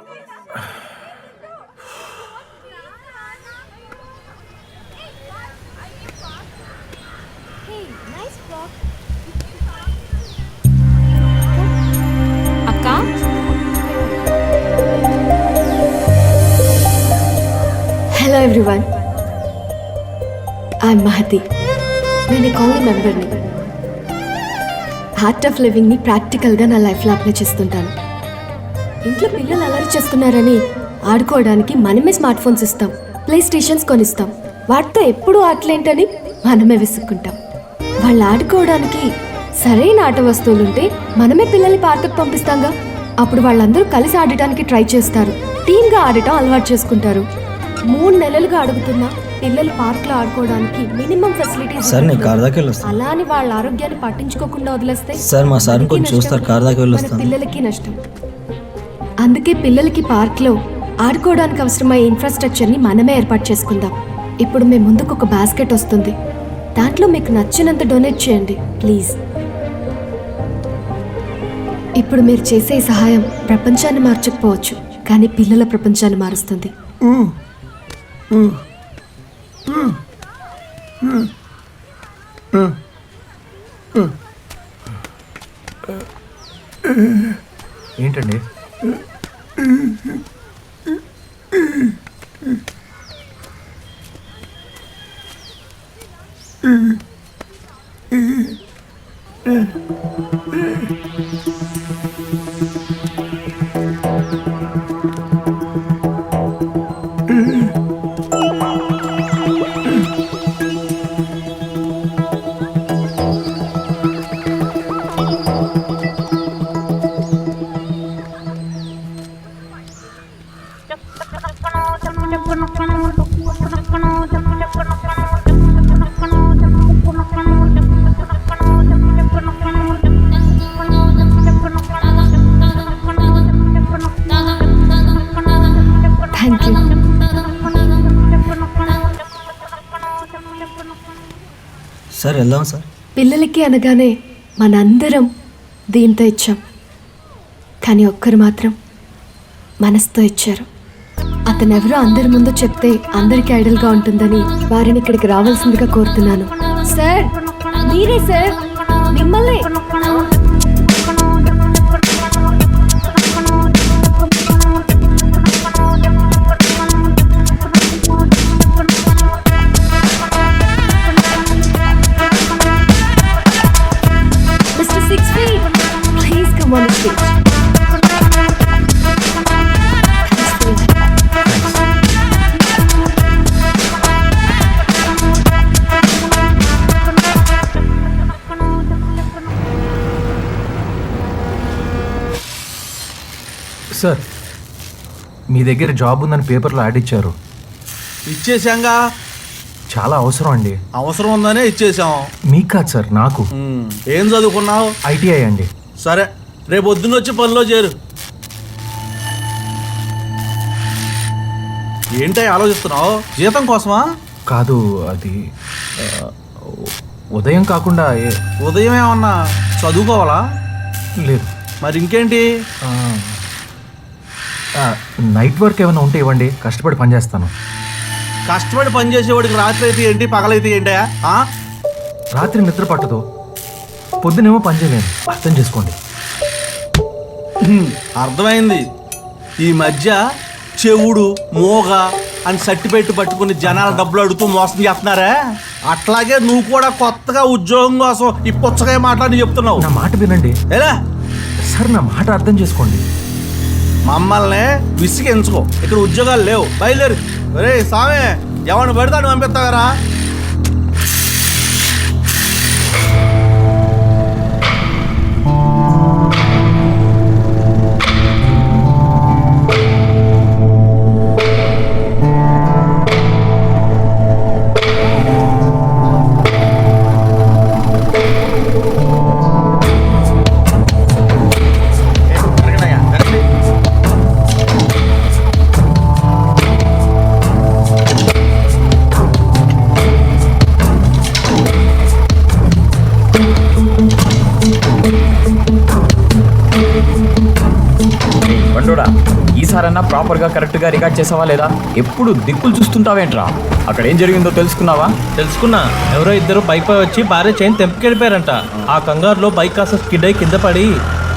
అక్క hello everyone, I'm Mahathi. నేను colony మెంబర్ని. ఆర్ట్ ఆఫ్ లివింగ్ని ప్రాక్టికల్గా నా లైఫ్లో అప్లై చేస్తుంటాను. ఇంట్లో పిల్లలు అలరి చేస్తున్నారని ఆడుకోవడానికి మనమే స్మార్ట్ ఫోన్స్ ఇస్తాం, ప్లే స్టేషన్స్ కొనిస్తాం. వాటితో ఎప్పుడూ ఆటలేంటని మనమే విసుక్కుంటాం. వాళ్ళు ఆడుకోవడానికి సరైన ఆట వస్తువులుంటే మనమే పిల్లల్ని పార్కుకు పంపిస్తాంగా. అప్పుడు వాళ్ళందరూ కలిసి ఆడటానికి ట్రై చేస్తారు, టీమ్గా ఆడటం అలవాటు చేసుకుంటారు. 3 నెలలుగా అడుగుతున్నా పిల్లలు పార్క్ లో ఆడుకోవడానికి మినిమం ఫెసిలిటీస్. అలా అని వాళ్ళ ఆరోగ్యాన్ని పట్టించుకోకుండా వదిలేస్తే పిల్లలకి నష్టం. అందుకే పిల్లలకి పార్క్ లో ఆడుకోవడానికి అవసరమయ్యే ఇన్ఫ్రాస్ట్రక్చర్ ని మనమే ఏర్పాటు చేసుకుందాం. ఇప్పుడు మీ ముందుకు ఒక బాస్కెట్ వస్తుంది, దాంట్లో మీకు నచ్చినంత డొనేట్ చేయండి ప్లీజ్. ఇప్పుడు మీరు చేసే ఈ సహాయం ప్రపంచాన్ని మార్చకపోవచ్చు, కానీ పిల్లల ప్రపంచాన్ని మారుస్తుంది. ఏంటండి? సార్ వెళ్దాం సార్. పిల్లలకి అనగానే మనందరం దీంతో ఇచ్చాం, కానీ ఒక్కరు మాత్రం మనసుతో ఇచ్చారు. అతనెవరో అందరి ముందు చెప్తే అందరికీ ఐడల్గా ఉంటుందని వారిని ఇక్కడికి రావాల్సిందిగా కోరుతున్నాను. సార్ మీరే సార్, మిమ్మల్ని. Mr. 6 feet, please come on the stage. Sir, మీ దగ్గర జాబ్ ఉందని పేపర్లో యాడ్ ఇచ్చారు. ఇచ్చేసాంగా. చాలా అవసరం అండి. అవసరం ఉందనే ఇచ్చేసాం. మీకు కాదు సార్, నాకు. ఏం చదువుకున్నావు? ITI అండి. సరే, రేపు పొద్దున్న వచ్చి పనిలో చేరు. ఏంటో ఆలోచిస్తున్నావు? జీతం కోసమా? కాదు, అది ఉదయం కాకుండా ఉదయం ఏమన్నా చదువుకోవాలా? లేదు. మరి ఇంకేంటి? నైట్ వర్క్ ఏమైనా ఉంటే ఇవ్వండి, కష్టపడి పని చేస్తాను. కష్టపడి పని చేసేవాడికి రాత్రి అయితే ఏంటి, పగలైతే ఏంటా? రాత్రి నిద్ర పట్టదు, పొద్దునేమో పని చేయలేను. అర్థం చేసుకోండి. అర్థమైంది. ఈ మధ్య చెవుడు మోగ అని సర్టిఫికెట్ పట్టుకుని జనాల డబ్బులు అడుగుతూ మోసం చేస్తున్నారా? అట్లాగే నువ్వు కూడా కొత్తగా ఉద్యోగం కోసం ఈ పుచ్చగా మాట్లాడి చెప్తున్నావు. నా మాట వినండి. ఎలా సార్, నా మాట అర్థం చేసుకోండి. మమ్మల్ని విసిగించుకో. ఇక్కడ ఉద్యోగాలు లేవు, బయలుదేరు. రే సామే, ఎవరిని పెడతాను పంపిస్తావరా? ఈసారన్నా ప్రాపర్గా కరెక్ట్గా రికార్డ్ చేసావా లేదా? ఎప్పుడు దిక్కులు చూస్తుంటావేంట్రా? అక్కడ ఏం జరిగిందో తెలుసుకున్నావా? తెలుసుకున్నా. ఎవరో ఇద్దరు బైక్ పై వచ్చి భార్య చైన్ తెంపుకెళ్ళిపోయారంట. ఆ కంగారులో బైక్ కాస్త స్కిడ్ అయి కింద పడి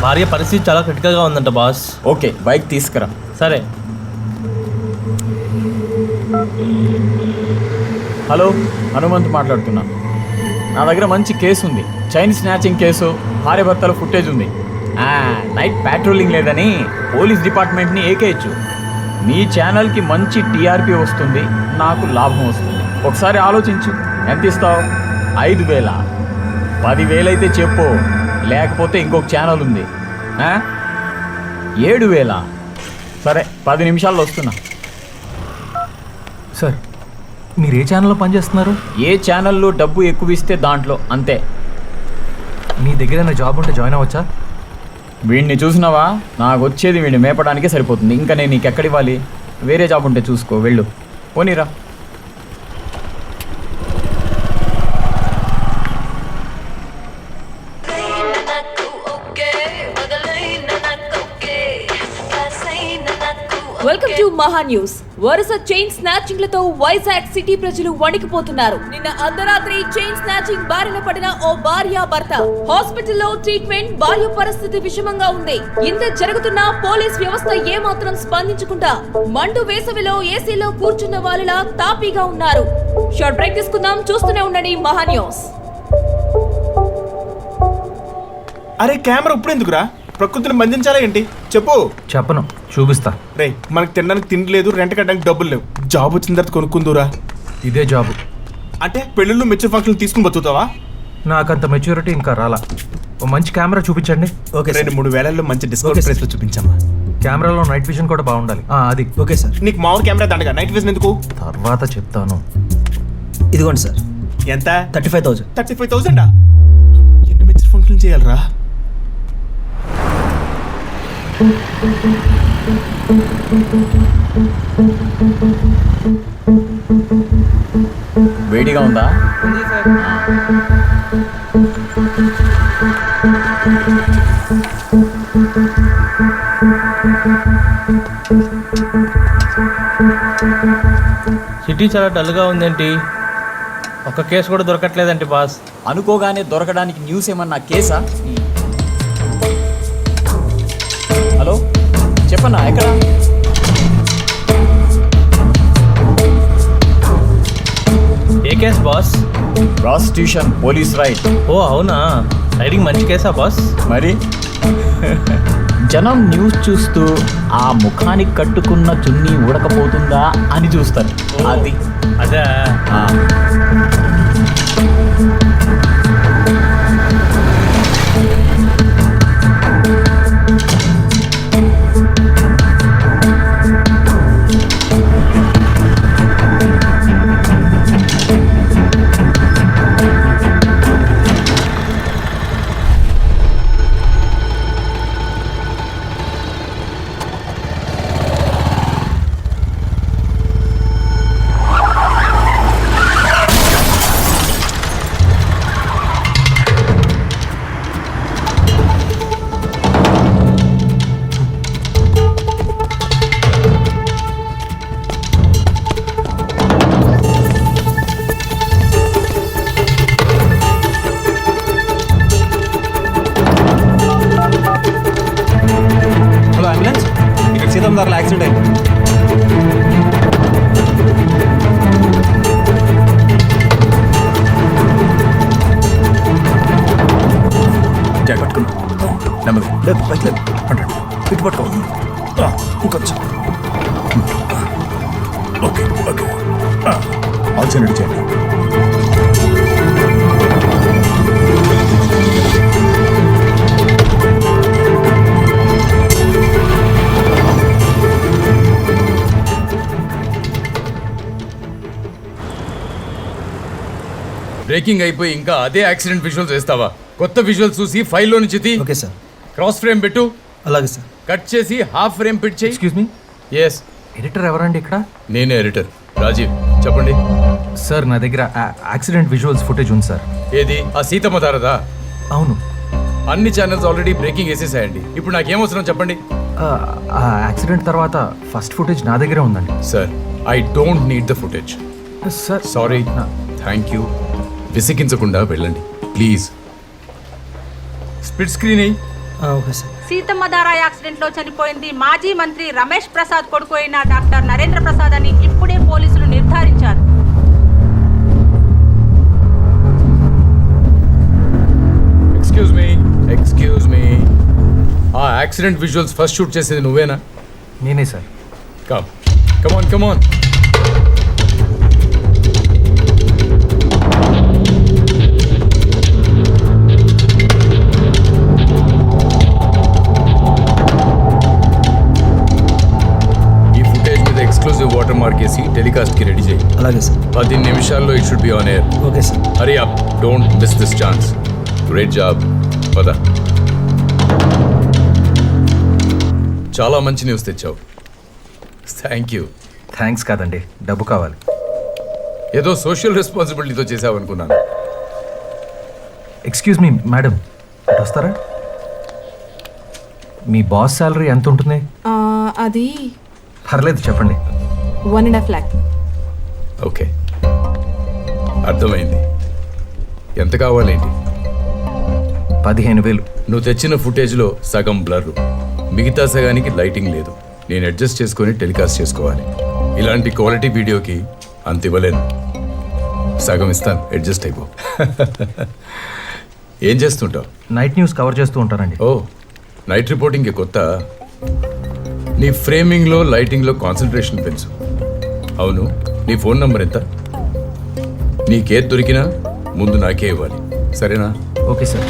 భార్య పరిస్థితి చాలా క్రిటికల్గా ఉందంట బాస్. ఓకే, బైక్ తీసుకురా. సరే. హలో, హనుమంత్ మాట్లాడుతున్నా. నా దగ్గర మంచి కేసు ఉంది, చైన్ స్నాచింగ్ కేసు, భార్య భర్తల ఫుటేజ్ ఉంది. నైట్ ప్యాట్రోలింగ్ లేదని పోలీస్ డిపార్ట్మెంట్ని ఏకేయచ్చు. మీ ఛానల్కి మంచి టీఆర్పీ వస్తుంది, నాకు లాభం వస్తుంది. ఒకసారి ఆలోచించు, ఎంత ఇస్తావు? 5,000? 10,000 అయితే చెప్పు, లేకపోతే ఇంకొక ఛానల్ ఉంది. 7,000? సరే, 10 నిమిషాల్లో వస్తున్నా. సార్, మీరు ఏ ఛానల్లో పనిచేస్తున్నారు? ఏ ఛానల్లో డబ్బు ఎక్కువ ఇస్తే దాంట్లో, అంతే. మీ దగ్గర జాబ్ ఉంటే జాయిన్ అవ్వచ్చా? వీడిని చూసినావా? నాకు వచ్చేది వీడిని మేపడానికే సరిపోతుంది. ఇంకా నేను నీకు ఎక్కడివ్వాలి? వేరే జాబ్ ఉంటే చూసుకో, వెళ్ళు. పోనీరా. వెల్కమ్ టు మహా న్యూస్. వరుస చైన్ స్నాచింగ్లతో వైజాగ్ సిటీ ప్రజలు వణికిపోతున్నారు. నిన్న అర్ధరాత్రి చైన్ స్నాచింగ్ బారిన పడిన ఓ భార్య భర్త హాస్పిటల్లో ట్రీట్మెంట్. భార్య పరిస్థితి విషమంగా ఉంది. ఇంత జరుగుతున్నా పోలీస్ వ్యవస్థ ఏమాత్రం స్పందించకుండా మండు వేసవిలో ఏసీలో కూర్చున్న వాళ్ళలా తాపీగా ఉన్నారు. షార్ట్ బ్రేక్ తీసుకుందాం, చూస్తూనే ఉండండి మహా న్యూస్. అరే కెమెరా ఇప్పుడు ఎందుకురా? ప్రకృతిని బంధించాలా ఏంటి? చెప్పు. చెప్పను, చూపిస్తా. రే, మనకి తినడానికి తిండి లేదు, రెంట్ కట్టడానికి డబ్బులు లేవు. జాబ్ వచ్చిన తర్వాత కొనుక్కుందురా. ఇదే జాబు అంటే పెళ్ళిళ్ళు మెచ్యూర్ ఫంక్షన్లు తీసుకుని బతుకుతావా? నాకంత మెచ్యూరిటీ ఇంకా రాలా. ఓ మంచి కెమెరా చూపించండి. ఓకే, 2-3 వేలల్లో మంచి డిస్కౌంట్ ప్రైస్ లో చూపించమ్మా. కెమెరాలో నైట్ విజన్ కూడా బాగుండాలి. అది ఓకే సార్. నీకు మామూలు కెమెరా దండగా, నైట్ విజన్ ఎందుకు? తర్వాత చెప్తాను. ఇదిగోండి సార్. ఎంత? 35,000. 35,000? ఎన్ని మెచ్యూర్ ఫంక్షన్లు చేయాలరా? వేడిగా ఉందా? సిటీ చాలా డల్గా ఉందేంటి? ఒక కేసు కూడా దొరకట్లేదండి బాస్. అనుకోగానే దొరకడానికి న్యూస్ ఏమన్నా కేసా? హలో, చెప్పన్నా, ఎక్కడ? ఏ case boss? Prostitution police raid. ఓ అవునా, రైడింగ్ మంచి కేసా బాస్? మరి జనం న్యూస్ చూస్తూ ఆ ముఖానికి కట్టుకున్న చున్నీ ఉడకపోతుందా అని చూస్తారు. అది అదే. సీతందారుల యాక్సిడెంట్ అయింది. జాకెట్ పట్టుకున్నా. నెమ్మది లేదు, బైక్ లేదు. ఇటు పట్టుకో. ఇంకొంచెం. Okay okay. ఆల్సైడ్ చేయండి. బ్రేకింగ్ అయిపోయి ఇంకా అదే యాక్సిడెంట్ విజువల్స్ వేస్తావా? కొత్త విజువల్స్ చూసి ఫైల్లో నుంచి తీ. Okay sir. క్రాస్ ఫ్రేమ్ పెట్టు. అలాగే సార్. కట్ చేసి హాఫ్ ఫ్రేమ్ పిట్ చేయి. ఎక్స్క్యూజ్ మీ, ఎస్, ఎడిటర్ ఎవరండి ఇక్కడ? నేనే ఎడిటర్ రాజీవ్, చెప్పండి. సార్, నా దగ్గర యాక్సిడెంట్ విజువల్స్ ఫుటేజ్ ఉంది సార్. ఏది? ఆ సీతమ్మ తారదా? అవును. అన్ని ఛానల్స్ ఆల్రెడీ బ్రేకింగ్ వేసేసాయండి. ఇప్పుడు నాకేం అవసరం చెప్పండి. ఆ యాక్సిడెంట్ తర్వాత ఫస్ట్ ఫుటేజ్ నా దగ్గరే ఉందండి. Sir, I don't need the footage. Sir sorry, thank you. విసిగించకుండా వెళ్ళండి ప్లీజ్. స్ప్లిట్ స్క్రీన్ అయ్యి. Okay sir. సీతమ్మధార యాక్సిడెంట్ లో చనిపోయింది మాజీ మంత్రి రమేష్ ప్రసాద్ కొడుకు అయిన డాక్టర్ నరేంద్ర ప్రసాద్ అని ఇప్పుడే పోలీసులు నిర్ధారించారు. ఎక్స్క్యూజ్ మీ, ఆ యాక్సిడెంట్ విజువల్స్ ఫస్ట్ షూట్ చేసేది నువ్వేనా? నేనే సార్. Come on. ఈ ఫుటేజ్ మీద ఎక్స్క్లూజివ్ వాటర్ మార్క్ వేసి టెలికాస్ట్ కి రెడీ చేయి. అలాగే సార్. 10 నిమిషాల్లో it should be on air. Okay sir. Hurry up, don't miss this chance. Great job. పద. చాలా మంచి న్యూస్ తెచ్చావు. Thank you. థ్యాంక్స్ కాదండి, డబ్బు కావాలి. ఏదో సోషల్ రెస్పాన్సిబిలిటీతో చేసావు అనుకున్నాను. ఎక్స్క్యూజ్ మీ మేడం, ఇటు వస్తారా? మీ బాస్ శాలరీ ఎంత ఉంటుంది? అది పర్లేదు చెప్పండి. 1.5 lakh. ఓకే, అర్థమైంది. ఎంత కావాలేంటి? 15,000. నువ్వు తెచ్చిన ఫుటేజ్లో సగం బ్లర్, మిగతా సగానికి లైటింగ్ లేదు. నేను అడ్జస్ట్ చేసుకొని టెలికాస్ట్ చేసుకోవాలి. ఇలాంటి క్వాలిటీ వీడియోకి అంత ఇవ్వలేను. సగం ఇస్తాను, అడ్జస్ట్ అయిపో. ఏం చేస్తుంటావు? నైట్ న్యూస్ కవర్ చేస్తూ ఉంటానండి. ఓ, నైట్ రిపోర్టింగ్కి కొత్త. నీ ఫ్రేమింగ్లో లైటింగ్లో కాన్సన్ట్రేషన్ పెంచు. అవును, నీ ఫోన్ నంబర్ ఎంత? నీకేది దొరికినా ముందు నాకే ఇవ్వాలి, సరేనా? Okay sir.